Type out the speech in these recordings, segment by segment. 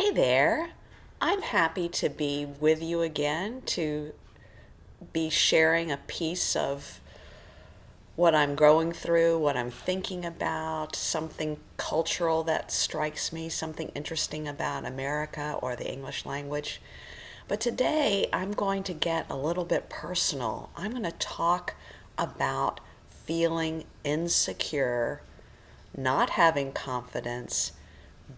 Hey there. I'm happy to be with you again to be sharing a piece of what I'm going through, what I'm thinking about, something cultural that strikes me, something interesting about America or the English language. But today I'm going to get a little bit personal. I'm going to talk about feeling insecure, not having confidence,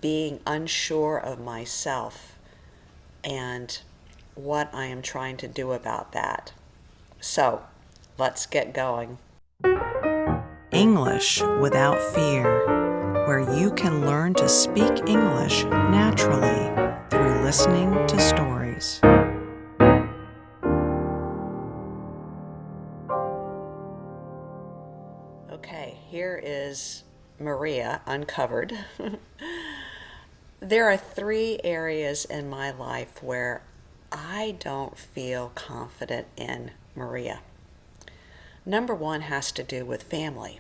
being unsure of myself, and what I am trying to do about that. So, let's get going. English Without Fear, where you can learn to speak English naturally through listening to stories. Okay, here is Maria uncovered. There are three areas in my life where I don't feel confident in Maria. Number one has to do with family.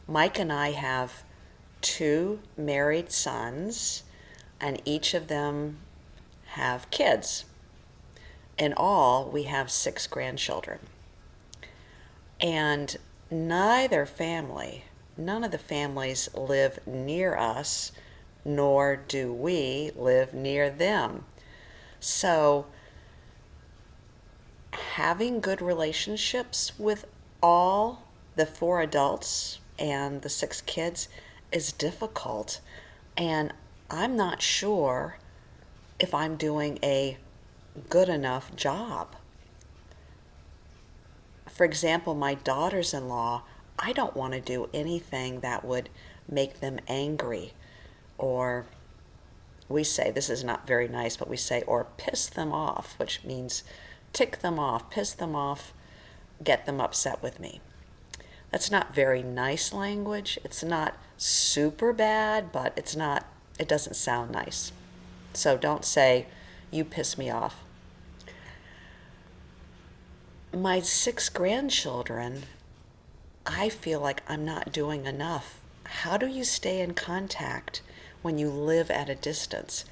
Mike and I have two married sons, and each of them have kids. In all, we have six grandchildren. And none of the families live near us, nor do we live near them. So, having good relationships with all the four adults and the six kids is difficult. And I'm not sure if I'm doing a good enough job. For example, my daughters in law, I don't want to do anything that would make them angry, or we say, this is not very nice, but we say, or piss them off, which means tick them off, piss them off, get them upset with me. That's not very nice language. It's not super bad, but it doesn't sound nice. So don't say, you piss me off. My six grandchildren, I feel like I'm not doing enough. How do you stay in contact when you live at a distance?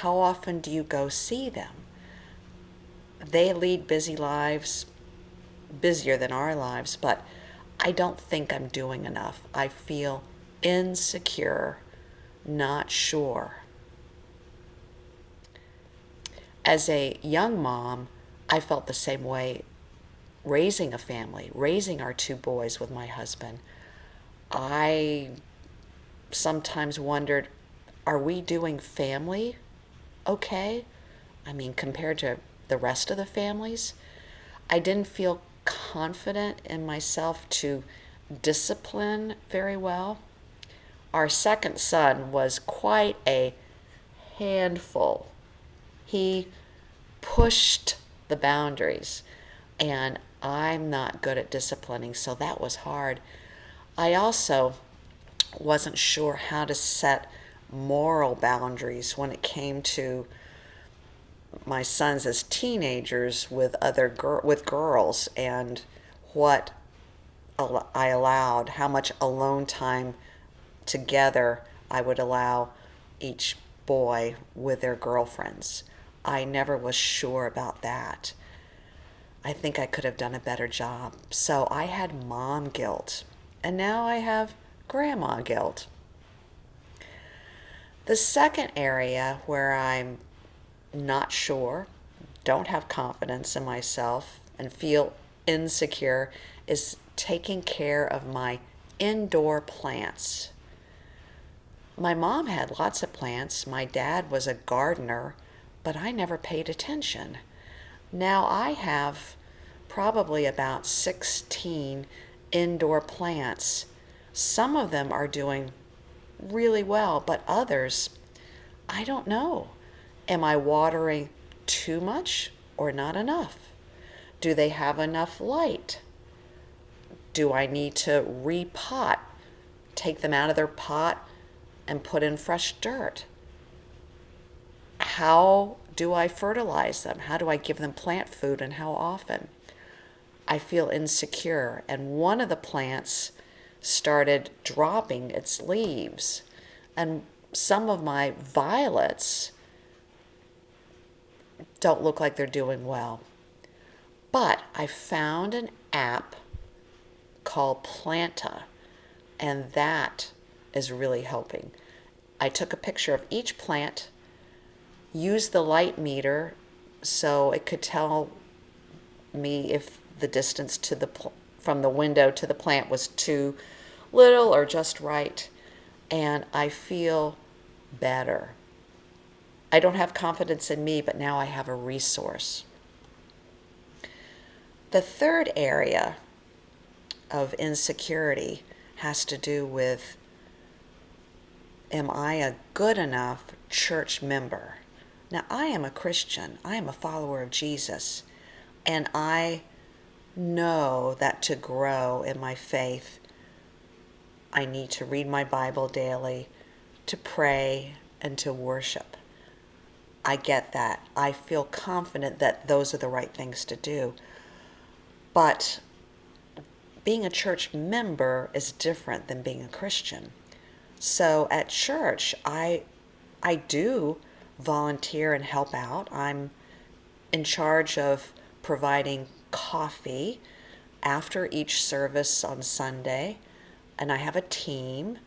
How often do you go see them? They lead busy lives, busier than our lives, but I don't think I'm doing enough. I feel insecure, not sure. As a young mom, I felt the same way raising a family, raising our two boys with my husband. I sometimes wondered, are we doing family okay? I mean, compared to the rest of the families, I didn't feel confident in myself to discipline very well. Our second son was quite a handful. He pushed the boundaries, and I'm not good at disciplining, so that was hard. I also wasn't sure how to set moral boundaries when it came to my sons as teenagers with with girls, and what I allowed, how much alone time together I would allow each boy with their girlfriends. I never was sure about that. I think I could have done a better job. So I had mom guilt, and now I have grandma guilt. The second area where I'm not sure, don't have confidence in myself, and feel insecure is taking care of my indoor plants. My mom had lots of plants. My dad was a gardener, but I never paid attention. Now I have probably about 16 indoor plants. Some of them are doing really well, but others, I don't know. Am I watering too much or not enough? Do they have enough light? Do I need to repot, take them out of their pot and put in fresh dirt? How do I fertilize them? How do I give them plant food, and how often? I feel insecure, and one of the plants started dropping its leaves, and some of my violets don't look like they're doing well. But I found an app called Planta, and that is really helping. I took a picture of each plant, used the light meter so it could tell me if the distance to from the window to the plant was too little or just right, and I feel better. I don't have confidence in me, but now I have a resource. The third area of insecurity has to do with, am I a good enough church member? Now, I am a Christian. I am a follower of Jesus. And I know that to grow in my faith, I need to read my Bible daily, to pray, and to worship. I get that. I feel confident that those are the right things to do. But being a church member is different than being a Christian. So at church, I do volunteer and help out. I'm in charge of providing coffee after each service on Sunday, and I have a team,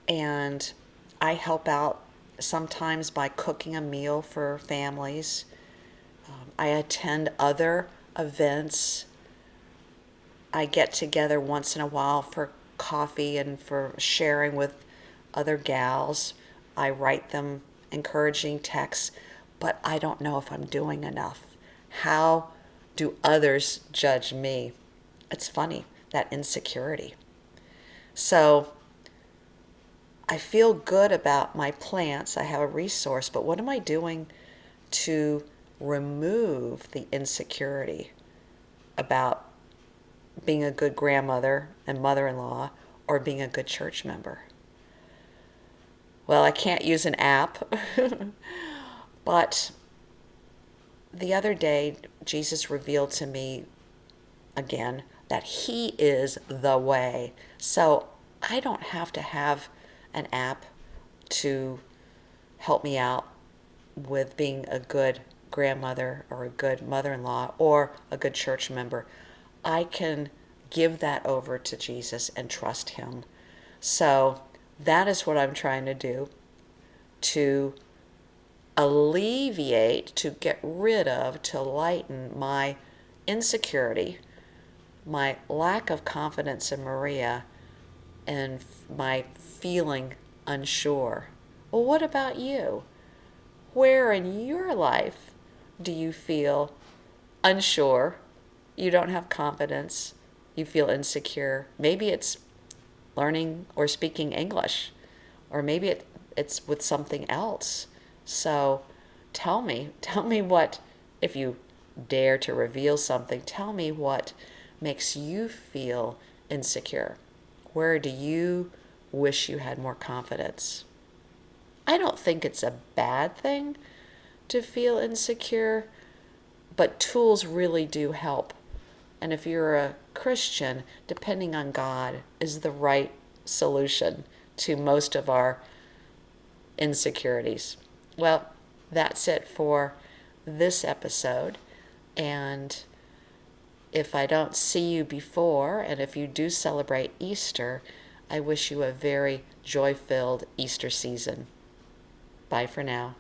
and I help out sometimes by cooking a meal for families. I attend other events. I get together once in a while for coffee and for sharing with other gals. I write them encouraging texts, but I don't know if I'm doing enough. How do others judge me? It's funny, that insecurity. So I feel good about my plants. I have a resource, but what am I doing to remove the insecurity about being a good grandmother and mother-in-law or being a good church member? Well, I can't use an app, but the other day, Jesus revealed to me again that He is the way. So I don't have to have an app to help me out with being a good grandmother or a good mother-in-law or a good church member. I can give that over to Jesus and trust Him. So that is what I'm trying to do, to alleviate, to get rid of, to lighten my insecurity, my lack of confidence in Maria, and my feeling unsure. Well, what about you? Where in your life do you feel unsure? You don't have confidence. You feel insecure. Maybe it's learning or speaking English, or maybe it's with something else. So tell me what, if you dare to reveal something, tell me what makes you feel insecure. Where do you wish you had more confidence? I don't think it's a bad thing to feel insecure, but tools really do help. And if you're a Christian, depending on God is the right solution to most of our insecurities. Well, that's it for this episode. And if I don't see you before, and if you do celebrate Easter, I wish you a very joy-filled Easter season. Bye for now.